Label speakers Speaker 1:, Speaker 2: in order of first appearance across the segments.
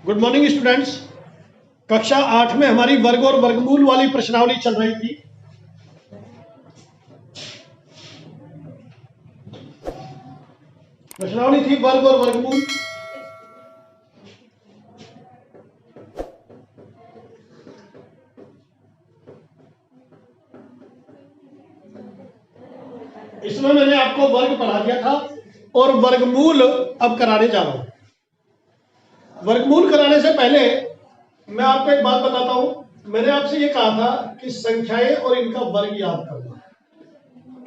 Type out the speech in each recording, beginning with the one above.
Speaker 1: Good morning students. कक्षा 8 में हमारी वर्ग और वर्गमूल वाली प्रश्नावली चल रही थी। प्रश्नावली थी वर्ग और वर्गमूल। इसमें मैंने आपको वर्ग पढ़ा दिया था और वर्गमूल अब कराने जा रहा हूं। वर्गमूल कराने से पहले मैं आपको एक बात बताता हूं। मैंने आपसे ये कहा था कि संख्याएं और इनका वर्ग याद करना।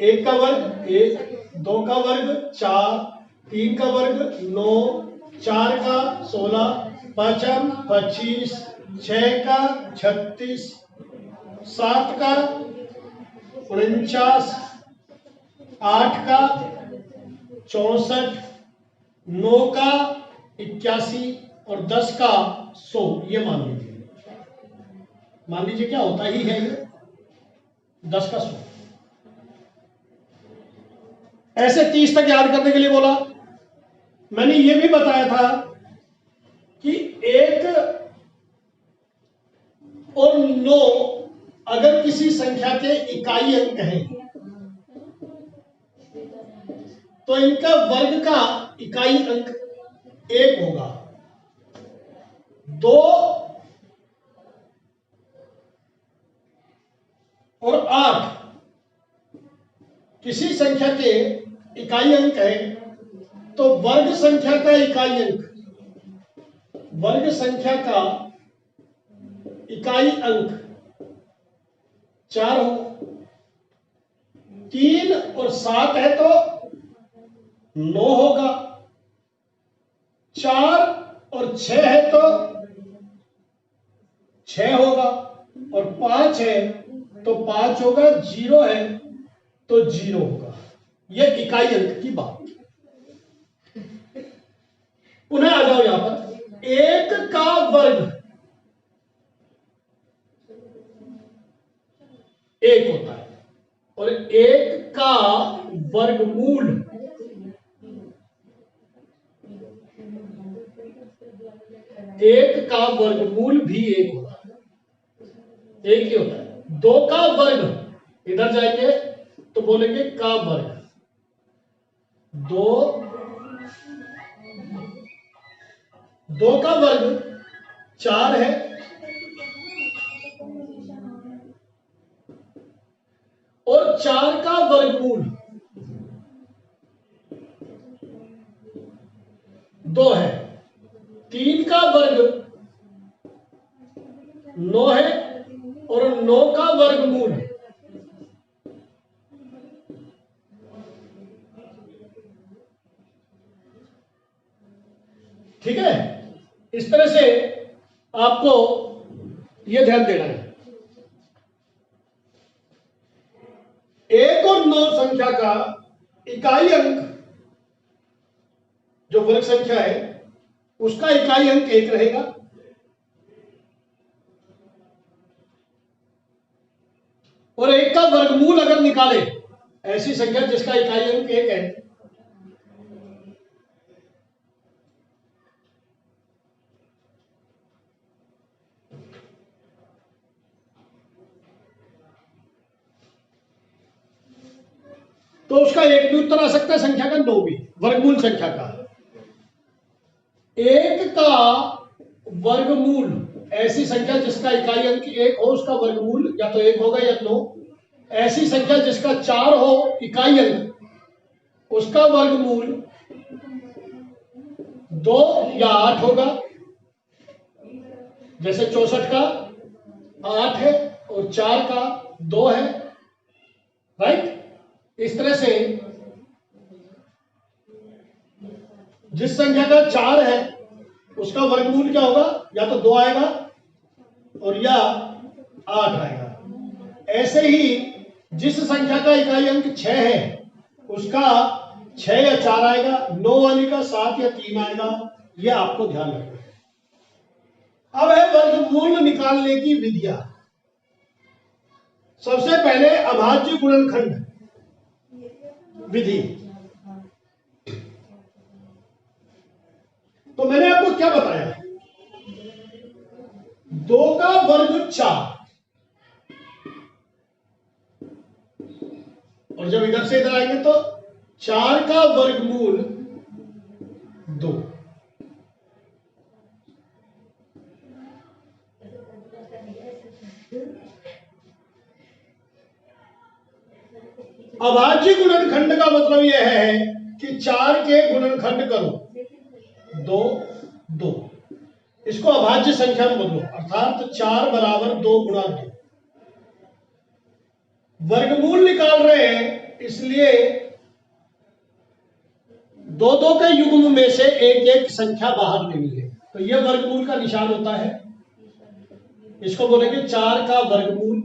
Speaker 1: 1 का वर्ग 1, 2 का वर्ग 4, 3 का वर्ग 9, 4 का 16, 5 25, 6 का 36, 7 का 49, 8 का 64, 9 का 81 और 10 का 100। ये मान लीजिए क्या होता ही है ये 10 का 100। ऐसे 30 तक याद करने के लिए बोला। मैंने ये भी बताया था कि 1 और 9 अगर किसी संख्या के इकाई अंक हैं तो इनका वर्ग का इकाई अंक 1 होगा। 2 और 8 किसी संख्या के इकाई अंक है तो वर्ग संख्या का इकाई अंक, वर्ग संख्या का इकाई अंक 4 हो। 3 और 7 है तो 9 होगा। 4 और 6 है तो 6 होगा और 5 है तो 5 होगा। 0 है तो 0 होगा। यह इकाई अंक की बात। पुनः आ जाओ यहां पर। 1 का वर्ग 1 होता है और 1 का वर्गमूल 1 का वर्गमूल भी 1 होता है। 1 ही होता है। 2 का वर्ग इधर जाएंगे तो बोलेंगे का वर्ग। 2 का वर्ग 4 है और 4 का वर्गमूल 2 है। 3 का वर्ग 9 है और 9 का वर्गमूल ठीक है। इस तरह से आपको यह ध्यान देना है। 1 और 9 संख्या का इकाई अंक जो वर्ग संख्या है उसका इकाई अंक 1 रहेगा। और 1 का वर्गमूल अगर निकाले, ऐसी संख्या जिसका इकाई अंक 1 है, तो उसका 1 भी उत्तर आ सकता है संख्या का, 9 भी, वर्गमूल संख्या का। 1 का वर्गमूल, ऐसी संख्या जिसका इकाई अंक 1 हो उसका वर्गमूल या तो 1 होगा या 9। ऐसी संख्या जिसका 4 हो इकाई अंक, उसका वर्गमूल 2 या 8 होगा। जैसे 64 का 8 है और 4 का 2 है, राइट। इस तरह से जिस संख्या का 4 है उसका वर्गमूल क्या होगा, या तो 2 आएगा और या 8 आएगा। ऐसे ही जिस संख्या का इकाई अंक 6 है उसका 6 या 4 आएगा, 9 वाली का 7 या 3 आएगा। यह आपको ध्यान रखना है। अब है वर्गमूल निकालने की विधियां। सबसे पहले अभाज्य गुणनखंड विधि। तो मैंने आपको क्या बताया 2 का वर्ग 4, और जब इधर से इधर आएंगे तो 4 का वर्गमूल 2। अभाज्य गुणनखंड का मतलब यह है कि 4 के गुणनखंड करो 2 2, इसको अभाज्य संख्या में बदलो, अर्थात 4 बराबर 2 गुणा 2। वर्गमूल निकाल रहे हैं, इसलिए 2 2 के युग्म में से एक एक संख्या बाहर लेनी है, तो यह वर्गमूल का निशान होता है। इसको बोलेंगे 4 का वर्गमूल।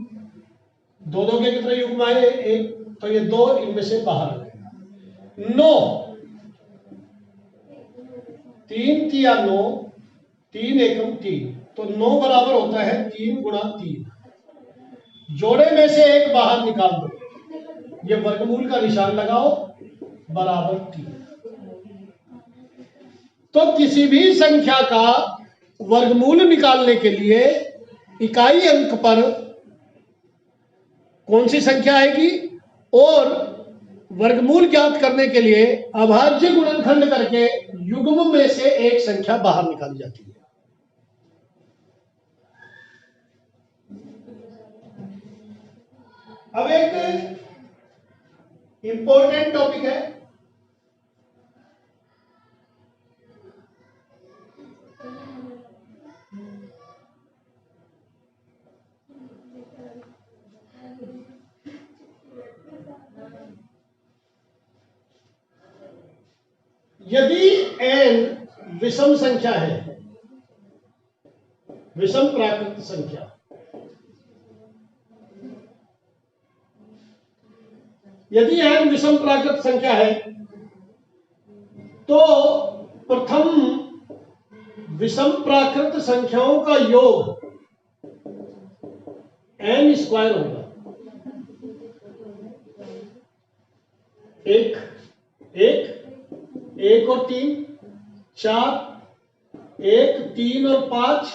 Speaker 1: 2 2 के कितने युग्म आए? 1, तो ये 2 इनमें से बाहर आ जाएगा। 9, 3 तिया 9, 3 एकम 3, तो 9 बराबर होता है 3 गुणा 3। जोड़े में से एक बाहर निकाल दो, ये वर्गमूल का निशान लगाओ, बराबर 3। तो किसी भी संख्या का वर्गमूल निकालने के लिए इकाई अंक पर कौन सी संख्या आएगी, और वर्गमूल ज्ञात करने के लिए अभाज्य गुणनखंड करके युग्म में से एक संख्या बाहर निकाली जाती है। अब एक इंपॉर्टेंट टॉपिक है, यदि n विषम संख्या है, विषम प्राकृत संख्या, यदि n विषम प्राकृत संख्या है तो प्रथम विषम प्राकृत संख्याओं का योग n स्क्वायर होगा। 1 1 1 और 3 4, 1 3 और 5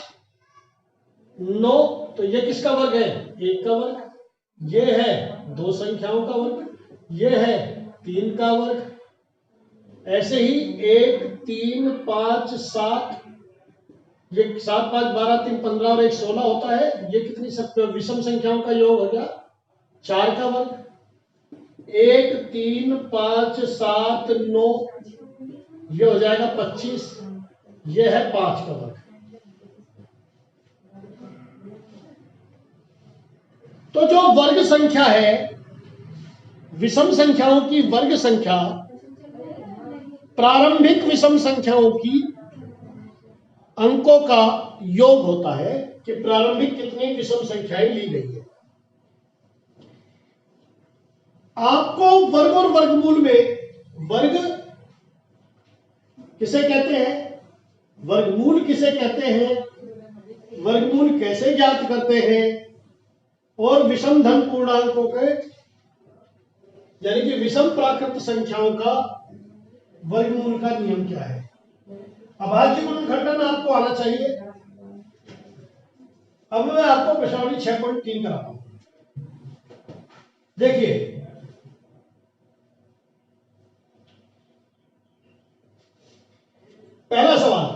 Speaker 1: 9, तो ये किसका वर्ग है? 1 का वर्ग। ये है 2 संख्याओं का वर्ग, ये है 3 का वर्ग। ऐसे ही 1 3 5 7, ये 7 5 12 3 15 और 1 16 होता है। ये कितनी सब विषम संख्याओं का योग हो गया? 4 का वर्ग। 1 3 5 7 9, ये हो जाएगा 25, ये है 5 का वर्ग। तो जो वर्ग संख्या है, विषम संख्याओं की वर्ग संख्या प्रारंभिक विषम संख्याओं की अंकों का योग होता है कि प्रारंभिक कितनी विषम संख्याएं ली गई है। आपको वर्ग और वर्गमूल में, वर्ग किसे कहते हैं, वर्गमूल किसे कहते हैं, वर्गमूल कैसे ज्ञात करते हैं, और विषम धन पूर्णांकों के यानी कि विषम प्राकृत संख्याओं का वर्गमूल का नियम क्या है। अभाज्य गुणनखंडन आपको आना चाहिए। अब मैं आपको प्रश्नावली 6.3 कराता हूं। देखिए, पहला सवाल,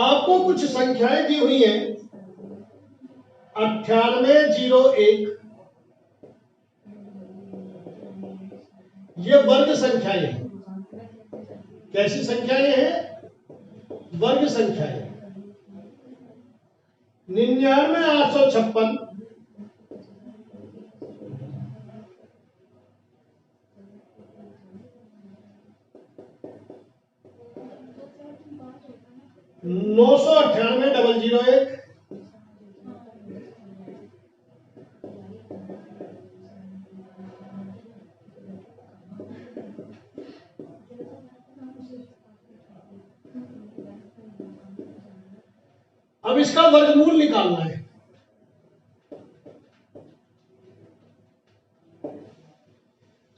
Speaker 1: आपको कुछ संख्याएं दी हुई हैं 9801, ये वर्ग संख्याएं हैं। कैसी संख्याएं हैं? वर्ग संख्याएं। 99,856, 998,001, अब इसका वर्गमूल निकालना है।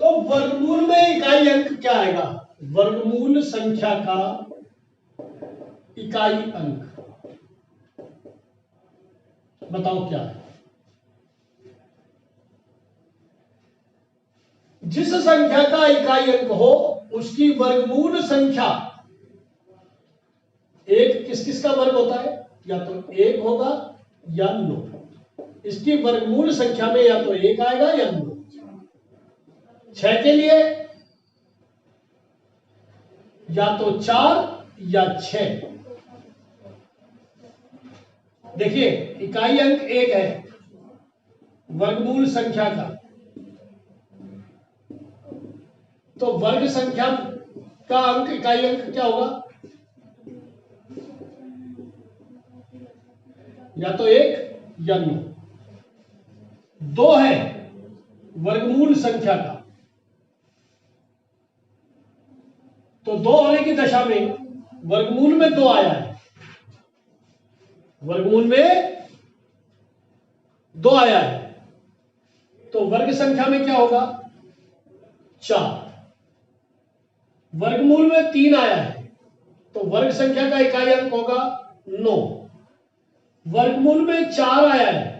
Speaker 1: तो वर्गमूल में इकाई अंक क्या आएगा? वर्गमूल संख्या का इकाई अंक बताओ क्या है? जिस संख्या का इकाई अंक हो उसकी वर्गमूल संख्या, एक किस किस का वर्ग होता है? या तो 1 होगा या 9। इसकी वर्गमूल संख्या में या तो 1 आएगा या 9। 6 के लिए या तो 4 या 6। देखिए इकाई अंक 1 है वर्गमूल संख्या का, तो वर्ग संख्या का अंक इकाई अंक क्या होगा? या तो 1 या 9। 2 है वर्गमूल संख्या का, तो 2 होने की दशा में वर्गमूल में 2 आया है, वर्गमूल में 2 आया है, तो वर्ग संख्या में क्या होगा? 4। वर्गमूल में 3 आया है, तो वर्ग संख्या का इकाई अंक होगा 9। वर्गमूल में 4 आया है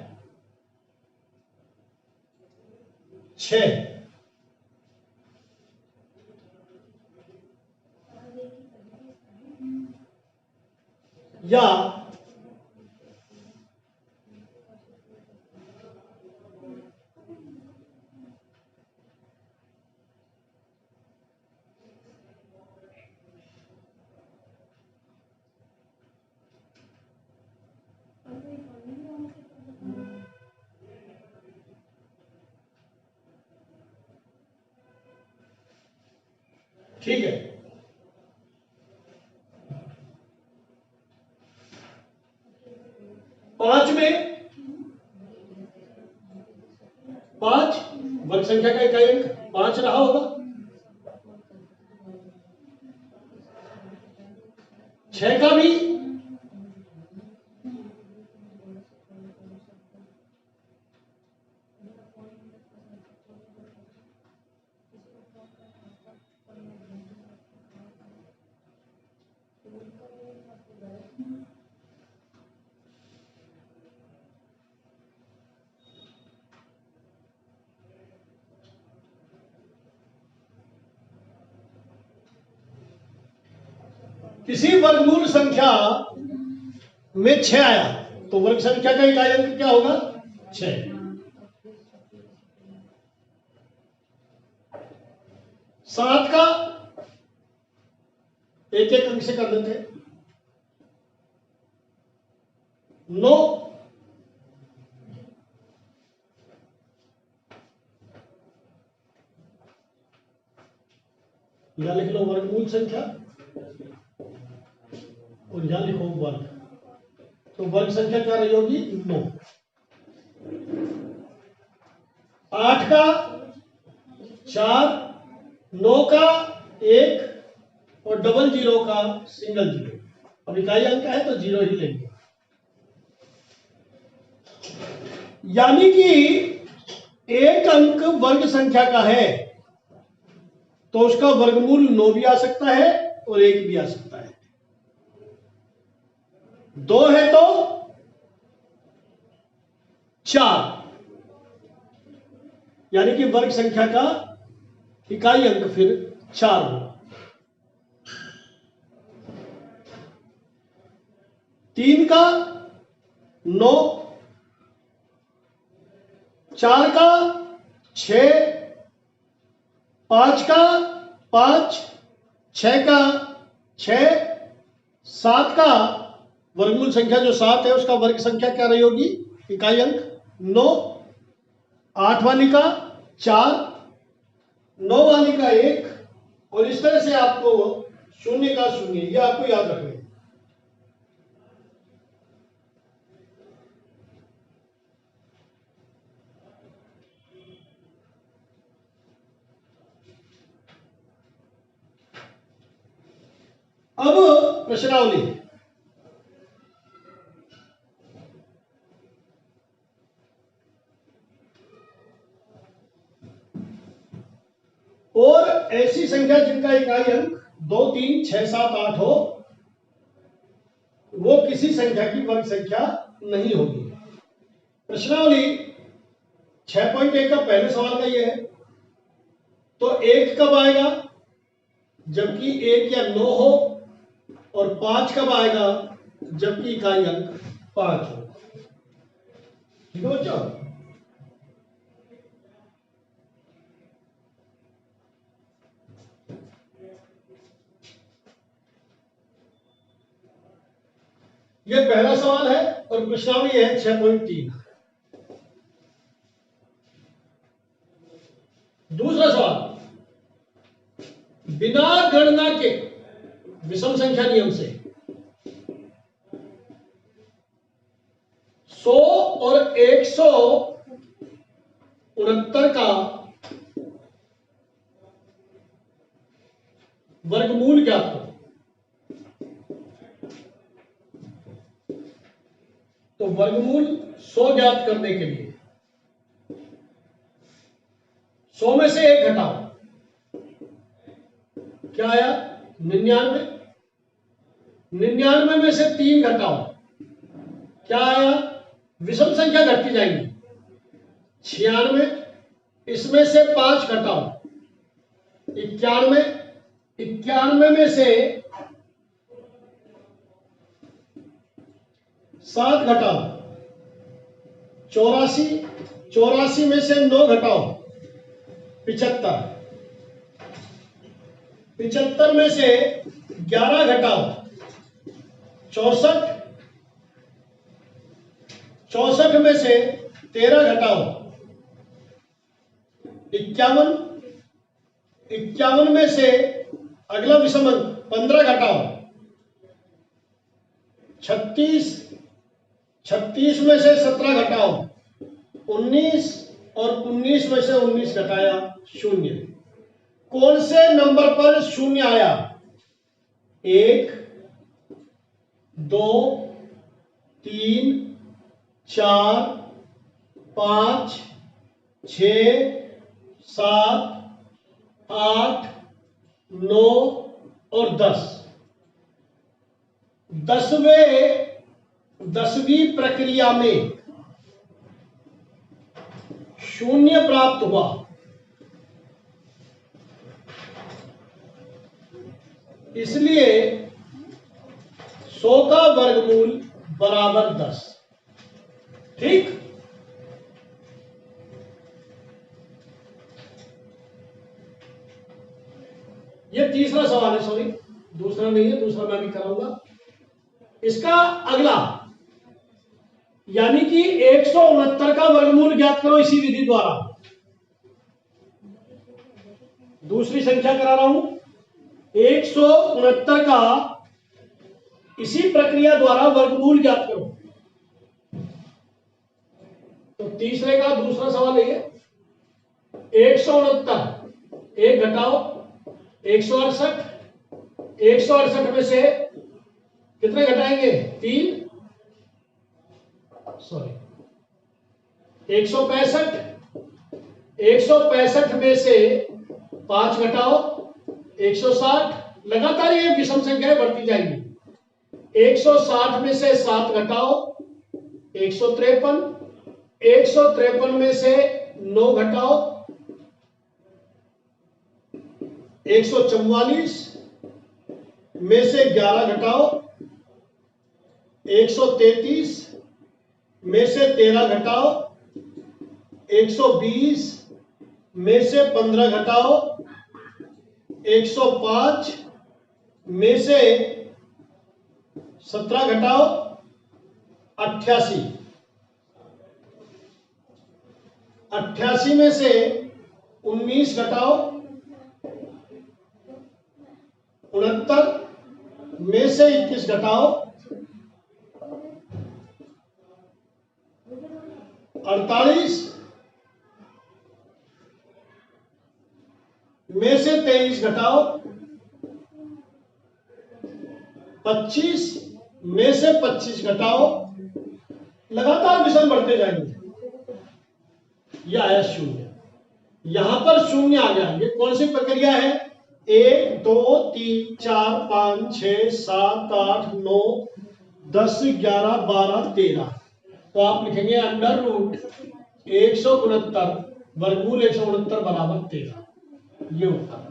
Speaker 1: 6। या ठीक है, 5 में 5 वर्ग संख्या का इकाई अंक 5 रहा होगा। 6 का भी किसी वर्गमूल संख्या में 6 आया तो वर्ग संख्या का इकाई अंक क्या होगा? 6। 7 का एक एक अंक से कर देते हैं। 9 यहां लिख लो वर्गमूल संख्या और यहां लिखो वर्ग, तो वर्ग संख्या क्या रही होगी? 9। 8 का 4, 9 का 1 और डबल 0 का सिंगल 0। अब इकाई अंक है तो 0 ही लेंगे, यानी कि एक अंक वर्ग संख्या का है तो उसका वर्गमूल 9 भी आ सकता है और 1 भी आ सकता है। 2 है तो 4, यानी कि वर्ग संख्या का इकाई अंक फिर 4 होगा। 3 का 9, 4 का 6, 5 का 5, 6 का 6, 7 का वर्गमूल संख्या जो 7 है उसका वर्ग संख्या क्या रही होगी? इकाई अंक 9। 8 वाली का 4, 9 वाली का 1 और इस तरह से आपको 0 का 0, यह आपको याद रखना है। अब प्रश्नावली, और ऐसी संख्या जिनका इकाई अंक 2, 3, 6, 7, 8 हो वो किसी संख्या की वर्ग संख्या नहीं होगी। प्रश्नावली 6.1 का पहले सवाल का ये है, तो 1 कब आएगा जबकि 1 या 9 हो, और 5 कब आएगा जबकि इकाई अंक 5 हो। ठीक है बच्चों, यह पहला सवाल है और प्रश्नावली है 6.3। दूसरा सवाल, बिना गणना के विषम संख्या नियम से 100 और 169 का वर्गमूल ज्ञात करो। तो वर्गमूल 100 ज्ञात करने के लिए 100 में से 1 घटाओ, क्या आया 99। 99 में से 3 घटाओ, क्या आया, विषम संख्या घटती जाएगी 96। इसमें से 5 घटाओ 91। 91 में से 7 घटाओ 84। 84 में से 9 घटाओ 75। 75 में से 11 घटाओ 64। 64 में से 13 घटाओ 51। 51 में से अगला विषम अंक 15 घटाओ 36। 36 में से 17 घटाओ 19, और 19 में से 19 घटाया 0। कौन से नंबर पर 0 आया? 1, 2, 3, 4, 5, 6, 7, 8, 9 और 10। 10वीं प्रक्रिया में 0 प्राप्त हुआ। इसलिए 100 का वर्गमूल बराबर 10। ठीक, ये तीसरा सवाल है, सॉरी दूसरा नहीं है, दूसरा मैं भी कराऊंगा। इसका अगला, यानी कि 169 का वर्गमूल ज्ञात करो इसी विधि द्वारा। दूसरी संख्या करा रहा हूं, 169 का इसी प्रक्रिया द्वारा वर्गमूल ज्ञात करो। तो तीसरे का दूसरा सवाल है 169, 1 घटाओ 168। 168 में से कितने घटाएंगे? 3, सॉरी 165। 165 में से 5 घटाओ 160। लगातार ये विषम संख्याएं बढ़ती जाएंगी। 160 में से 7 घटाओ 153। 153 में से 9 घटाओ 144। में से 11 घटाओ 133। में से 13 घटाओ 120। में से 15 घटाओ 105। में से 17 घटाओ 88। 88 में से 19 घटाओ 69। में से 21 घटाओ 48। में से 23 घटाओ 25। में से 25 घटाओ। लगातार विषम बढ़ते जाएंगे। यह आया 0। यहां पर 0 आ गया। ये कौन सी प्रक्रिया है? 1, 2, 3, 4, 5, 6, 7, 8, 9, 10, 11, 12, 13। तो आप लिखेंगे अंडर रूट 169 वर्गमूल 169 बराबर 13। ये उत्तर है।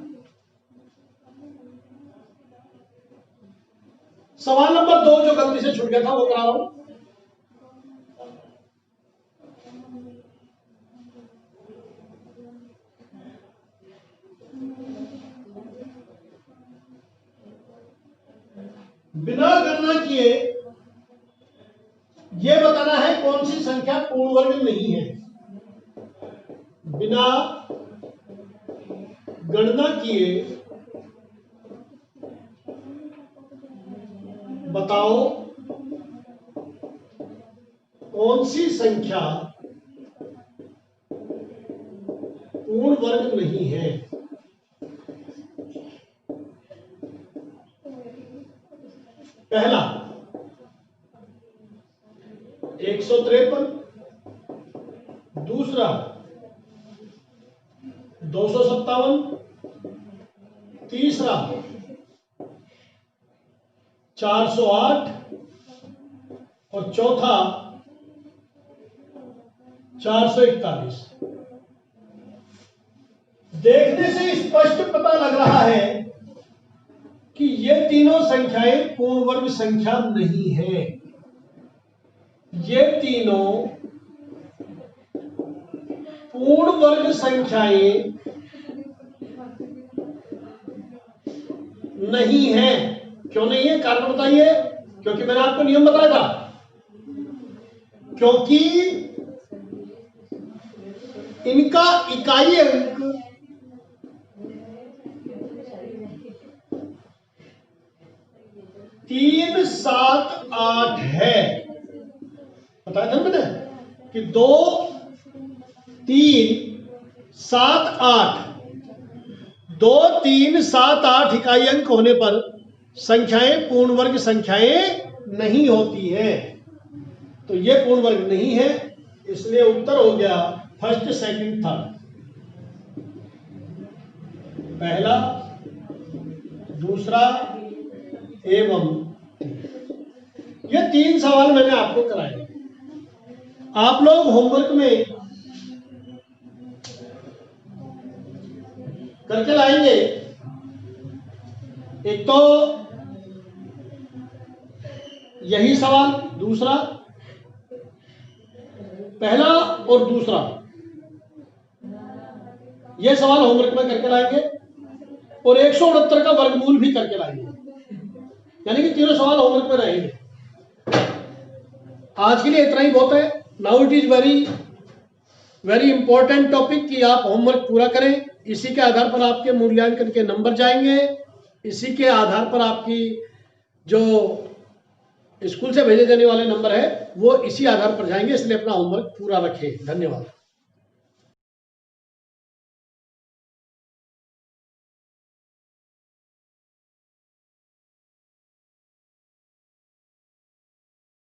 Speaker 1: सवाल नंबर 2 जो गलती से छूट गया था वो करा रहा हूं। बिना गणना किए यह बताना है कौन सी संख्या पूर्ण वर्ग नहीं है। बिना गणना किए बताओ कौन सी संख्या पूर्ण वर्ग नहीं है। पहला 153, दूसरा 257, तीसरा 408 और चौथा 441। देखने से स्पष्ट पता लग रहा है कि ये तीनों संख्याएं पूर्ण वर्ग संख्या नहीं है। ये तीनों पूर्ण वर्ग संख्याएं नहीं है। क्यों नहीं है, कारण बताइए। क्योंकि मैंने आपको नियम बताया था, क्योंकि इनका इकाई अंक 3, 7, 8 है। बताया था ना मैंने कि 2, 3, 7, 8 2, 3, 7, 8 इकाई अंक होने पर संख्याएं पूर्ण वर्ग संख्याएं नहीं होती है। तो ये पूर्ण वर्ग नहीं है, इसलिए उत्तर हो गया फर्स्ट, सेकंड, थर्ड। पहला, दूसरा एवं ये 3 सवाल मैंने आपको कराए। आप लोग होमवर्क में करके लाएंगे। एक तो यही सवाल, दूसरा, पहला और दूसरा, ये सवाल होमवर्क में करके लाएंगे और 169 का वर्गमूल भी करके लाएंगे। यानी कि तीनों सवाल होमवर्क में रहेंगे। आज के लिए इतना ही बहुत है। Now it is very important topic कि आप होमवर्क पूरा करें। इसी के आधार पर आपके मूल्यांकन के नंबर जाएंगे। इसी के आधार पर आपकी जो स्कूल से भेजे जाने वाले नंबर है वो इसी आधार पर जाएंगे। इसलिए अपना होमवर्क पूरा रखें। धन्यवाद।